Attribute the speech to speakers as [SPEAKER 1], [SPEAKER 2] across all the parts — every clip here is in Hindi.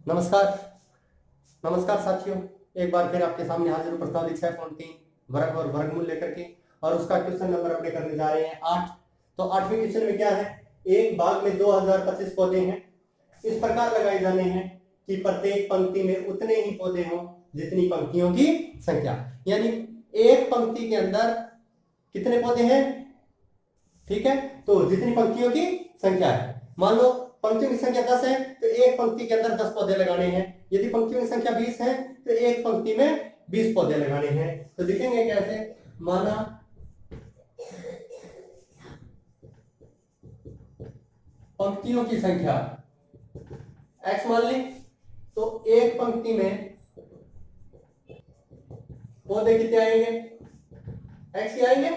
[SPEAKER 1] नमस्कार। नमस्कार साथियों, एक बार फिर आपके सामने हाजिर हूँ प्रस्तावित 6.3 वर्ग और वर्गमूल लेकर के। और उसका क्वेश्चन नंबर अपने करने जा रहे हैं 8। तो 8वें क्वेश्चन में क्या है, एक बाग में 2025 पौधे हैं। इस प्रकार लगाए जाने हैं कि प्रत्येक पंक्ति में उतने ही पौधे हों जितनी पंक्तियों की संख्या। यानी एक पंक्ति के अंदर कितने पौधे हैं, ठीक है, तो जितनी पंक्तियों की संख्या है। मान लो पंक्तियों की संख्या 10 है तो एक पंक्ति के अंदर 10 पौधे लगाने हैं। यदि पंक्तियों की संख्या 20 है तो एक पंक्ति में 20 पौधे लगाने हैं। तो लिखेंगे कैसे, माना पंक्तियों की संख्या x मान ली, तो एक पंक्ति में पौधे कितने आएंगे, x ही आएंगे।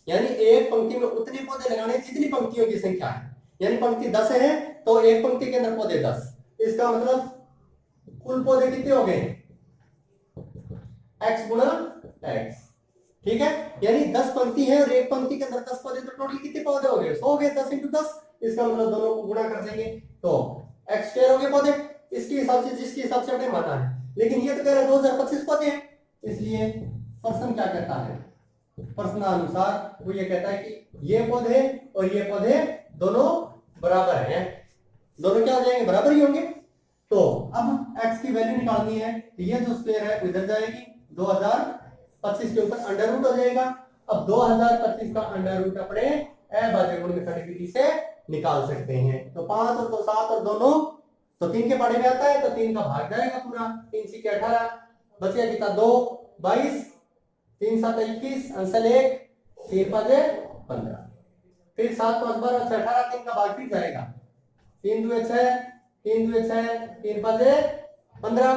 [SPEAKER 1] यानी एक पंक्ति में उतने पौधे लगाने जितनी पंक्तियों की संख्या है। यानी पंक्ति 10 है तो एक पंक्ति के अंदर पौधे 10। इसका मतलब कुल पौधे कितने हो गए, x गुणा x, ठीक है। यानी 10 पंक्ति है और एक पंक्ति के अंदर 10 पौधे, तो टोटल कितने पौधे हो गए, 100 हो गए। 10 × 10, इसका मतलब दोनों को गुणा कर देंगे तो x² हो गए पौधे। इसके हिसाब से, जिसके हिसाब से हमने माना है। लेकिन ये तो कह रहा है 2025 पौधे हैं, इसलिए प्रश्न क्या कहता है, प्रश्नानुसार वो ये कहता है कि ये पौधे और ये पौधे दोनों बराबर हैं। दोनों क्या हो जाएंगे, बराबर ही होंगे। तो अब x की वैल्यू निकालनी है, तो ये जो स्क्वायर है इधर जाएगी, 2025 के ऊपर अंडर रूट हो जाएगा। अब 2025 का अंडर रूट अपने अभाज्य गुणनखंड विधि से निकाल सकते हैं। तो 5 और 2 7 और दोनों तो 3 के पढ़े में आता है, तो 3 का भाग जाएगा पूरा। 3 × 18 बचेगा कितना, 2 22, 3 7 21, अंशल 1, 3 5 15, फिर 7 5 12 18, 3 का भाग फिर जाएगा, 3 2 6, 3 2 6, 3 5 15,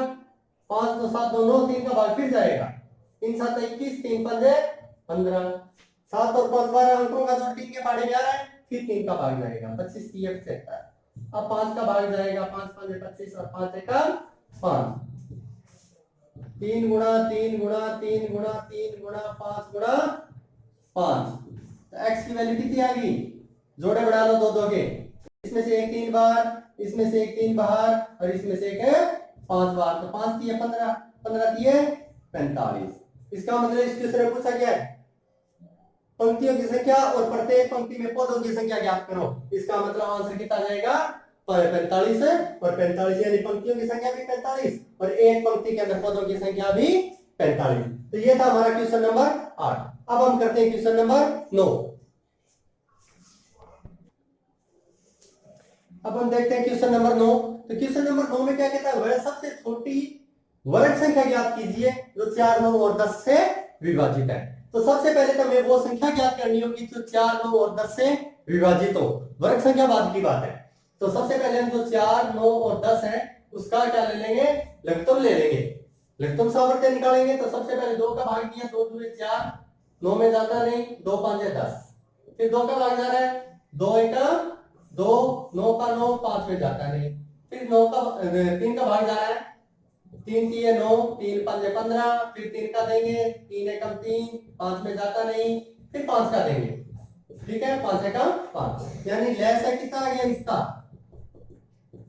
[SPEAKER 1] 5 2 7 दोनों, 3 का भाग फिर जाएगा, 3 7 21, 3 5 15, 7 और 5 12 अंकों का जो 3 के पढ़े में आ रहा है, फिर 3 का भाग जाएगा, 25 3 76। अब 5 का भाग जाएगा, 5 5 25 और 5 1 5, 3 गुणा 3 गुणा 3 गुणा 3 गुणा 5 गुणा 5। तो x की वैल्यू कितनी आ गई, जोड़े बढ़ा लो दो दो के, इसमें से एक 3 बार, इसमें से एक 3 बार और इसमें से एक 5 बार। तो 5 3 15, 15 3 45। इसका मतलब इस क्वेश्चन में पूछा गया है पंक्तियों की संख्या और प्रत्येक पंक्ति में पौधों की संख्या ज्ञात करो। इसका मतलब आंसर कितना जाएगा, 45 है। और 45 यानी पंक्तियों की संख्या भी 45 और एक पंक्ति के अंदर पौधों की संख्या भी 45। तो ये था हमारा क्वेश्चन नंबर 8। अब हम करते हैं क्वेश्चन नंबर 9। अब हम देखते हैं क्वेश्चन नंबर 9। तो क्वेश्चन नंबर 9 में क्या कहता है, वह सबसे छोटी वर्ग संख्या ज्ञात कीजिए जो 4 9 और 10 से विभाजित है। तो सबसे पहले तो हमें वो संख्या ज्ञात करनी होगी जो 4 9 और 10 से विभाजित हो। वर्ग संख्या बाद की बात है। तो सबसे पहले हम जो 4 9 और 10 है उसका क्या ले लेंगे, लघुत्तम ले लेंगे। लघुत्तम सामर्थ्य निकालेंगे। तो सबसे पहले 2 का भाग दिया, 2 2 4, 9 में जाता नहीं, 2 5 10, फिर 2 का भाग जा रहा है, 2 1 2, 9 का 9, 5 में जाता नहीं, फिर 9 का 3 का भाग जा रहा है, 3 3 9, 3 5 15, फिर 3 का देंगे, 3 1 3, 5 में जाता नहीं, फिर 5 का देंगे, ठीक है, 5 1 5। यानी लेस है कितना आ गया इसका,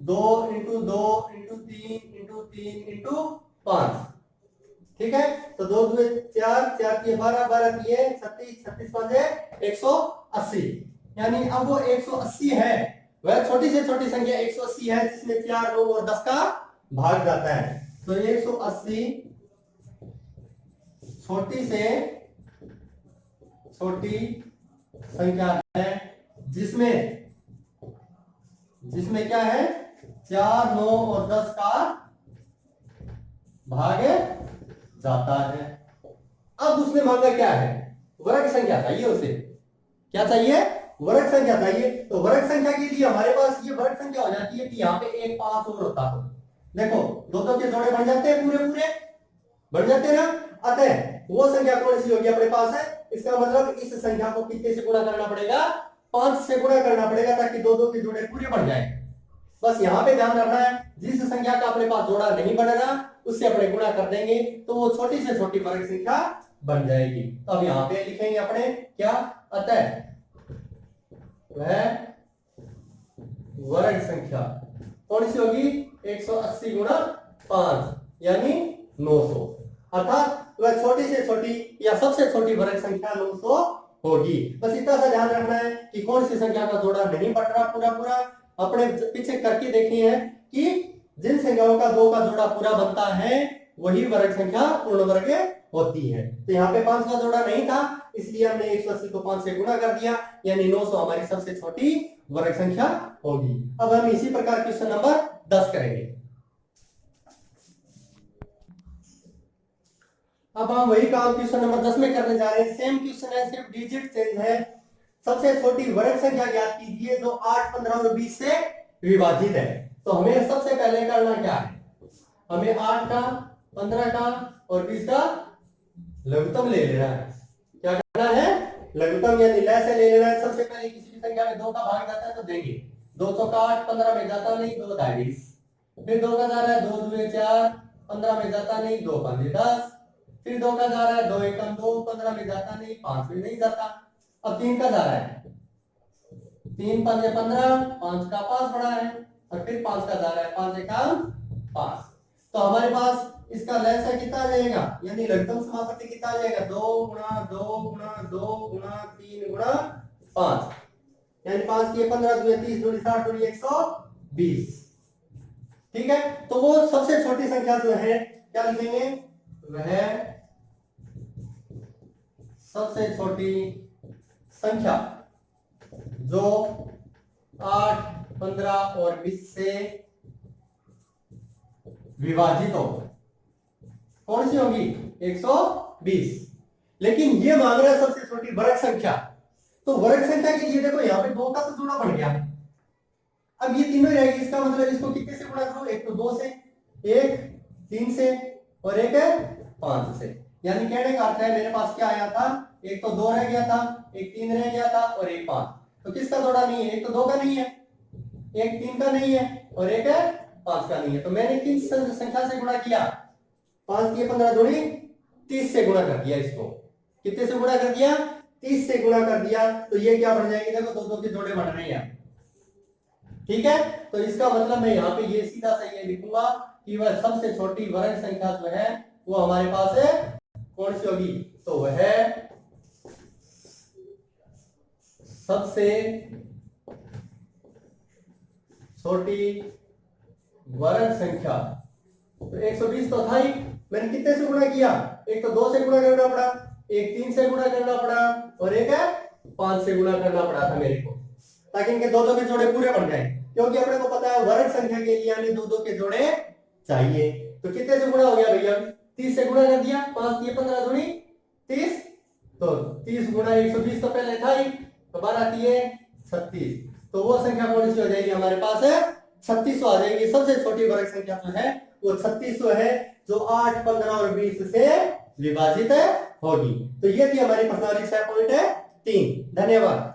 [SPEAKER 1] 2 × 2 × 3 × 3 × 5, ठीक है। तो 2 2 4, 4 3 12, 12 3 36, 36 5 180। यानी अब वो 180 है, वह छोटी से छोटी संख्या 180 है जिसमें 4 9 और 10 का भाग जाता है। तो 180 छोटी से छोटी संख्या है जिसमें क्या है, 4 9 और 10 का भाग जाता है। अब उसने मांगा क्या है, वर्ग संख्या चाहिए। उसे क्या चाहिए, वर्ग संख्या चाहिए। तो वर्ग संख्या के लिए हमारे पास ये वर्ग संख्या हो जाती है कि यहाँ पे एक 5 और होता है। देखो दो दो के जोड़े बन जाते हैं, पूरे पूरे बन जाते हैं ना। अतः वो संख्या कौन सी होगी अपने पास है, इसका मतलब इस संख्या को कितने से गुणा करना पड़ेगा, 5 से गुणा करना पड़ेगा ताकि दो दो के जोड़े पूरे बन जाए। बस यहाँ पे ध्यान रखना है, जिस संख्या का अपने पास जोड़ा नहीं बन रहा उससे अपने गुणा कर देंगे तो वो छोटी से छोटी वर्ग संख्या बन जाएगी। तो अब यहाँ पे लिखेंगे अपने क्या, अतः वह वर्ग संख्या कौन सी होगी, 180 गुणा 5 यानी 900। अर्थात वह छोटी से छोटी या सबसे छोटी वर्ग संख्या 900 होगी। बस इतना सा ध्यान रखना है कि कौन सी संख्या का जोड़ा नहीं बढ़ रहा पूरा पूरा। अपने पीछे करके देखे हैं कि जिन संख्याओं का 2 का जोड़ा पूरा बनता है वही वर्ग संख्या पूर्ण वर्ग होती है। तो यहाँ पे 5 का जोड़ा नहीं था, इसलिए हमने 180 को 5 से गुणा कर दिया, यानी 900 हमारी सबसे छोटी वर्ग संख्या होगी। अब हम इसी प्रकार क्वेश्चन नंबर 10 करेंगे। अब हम वही काम क्वेश्चन नंबर 10 में करने जा रहे हैं। सेम क्वेश्चन है, सिर्फ डिजिट चेंज है। सबसे छोटी वर्ग संख्या ज्ञात कीजिए जो 8, 15 और 20 से विभाजित है। तो हमें सबसे पहले करना क्या है, हमें 8 का, 15 का और 20 का लघुत्तम ले लेना है। क्या करना है, लघुत्तम यानी लय से ले लेना है। सबसे पहले किसी भी संख्या में 2 का भाग जाता है तो देंगे। 2 का 8, 15 में जाता नहीं, 2 का 20। फिर 2 का जा रहा है 2 दूनी 4, 15 में जाता नहीं, 2 पंजे 10। फिर 2 का जा रहा है 2 एकम 2, 15 में जाता नहीं, 5 में नहीं जाता। अब 3 का जा रहा है 3 पंजे 15, 5 का 5 बड़ा है। और फिर 5 का जा रहा है 5 एकम 5। तो हमारे पास इसका लय से कितना आ जाएगा, यानी लघुत्तम समापत्ति कितना आ जाएगा, 2 गुणा 2 गुणा 2 गुणा 3 गुणा 5, यानी 5 की 15 दूनी 30 दूनी 60 दूनी 120। ठीक है, तो वो सबसे छोटी संख्या जो है क्या लिखेंगे, वह सबसे छोटी संख्या जो 8, 15 और 20 से विभाजित हो, कौन सी होगी, 120। लेकिन ये मांग रहा है सबसे छोटी वर्ग संख्या। तो वर्ग संख्या के लिए देखो यहाँ पे 2 का तो जोड़ा बन गया। अब ये तीनों ही रहेगी, इसका मतलब इसको कितने से गुणा करो, एक तो 2 से, एक 3 से और एक 5 से। यानी कहने का अर्थ है मेरे पास क्या आया था, एक तो 2 रह गया था, एक 3 रह गया था और एक 5। तो किसका जोड़ा नहीं है, एक तो 2 का नहीं है, एक 3 का नहीं है और एक 5 का नहीं है। तो मैंने किस संख्या से गुणा किया, 5 की 15 दूनी 30 से गुणा कर दिया। इसको कितने से गुणा कर दिया, 30 से गुणा कर दिया। तो ये क्या बन जाएगी, देखो 2 2 के जोड़े बन रहे हैं। ठीक है, तो इसका मतलब मैं यहाँ पे ये सीधा सा ये लिखूंगा कि वह सबसे छोटी वर्ग संख्या जो है वो हमारे पास है कौन सी होगी, तो वह सबसे छोटी वर्ग संख्या। तो 120 तो था ही, मैंने कितने से गुणा किया, एक तो 2 से गुणा करना पड़ा, एक 3 से गुणा करना पड़ा और एक 5 से गुणा करना पड़ा था मेरे को, ताकि इनके 2 2 के जोड़े पूरे बन जाए। क्योंकि अपने को पता है वर्ग संख्या के लिए हमें 2 2 के जोड़े चाहिए। तो कितने से गुणा हो गया भैया, 30 से गुणा कर दिया, 5 की 15 दूनी 30, तो 30 गुणा 120 तो पहले था ही, तो 12 की 36। तो वो संख्या कौन सी हो जाएगी हमारे पास है, 3600 आ जाएगी। सबसे छोटी वर्ग संख्या जो है वो 3600 है, जो 8, 15 और 20 से विभाजित होगी। तो ये थी हमारी प्रश्नावली 6.3। धन्यवाद।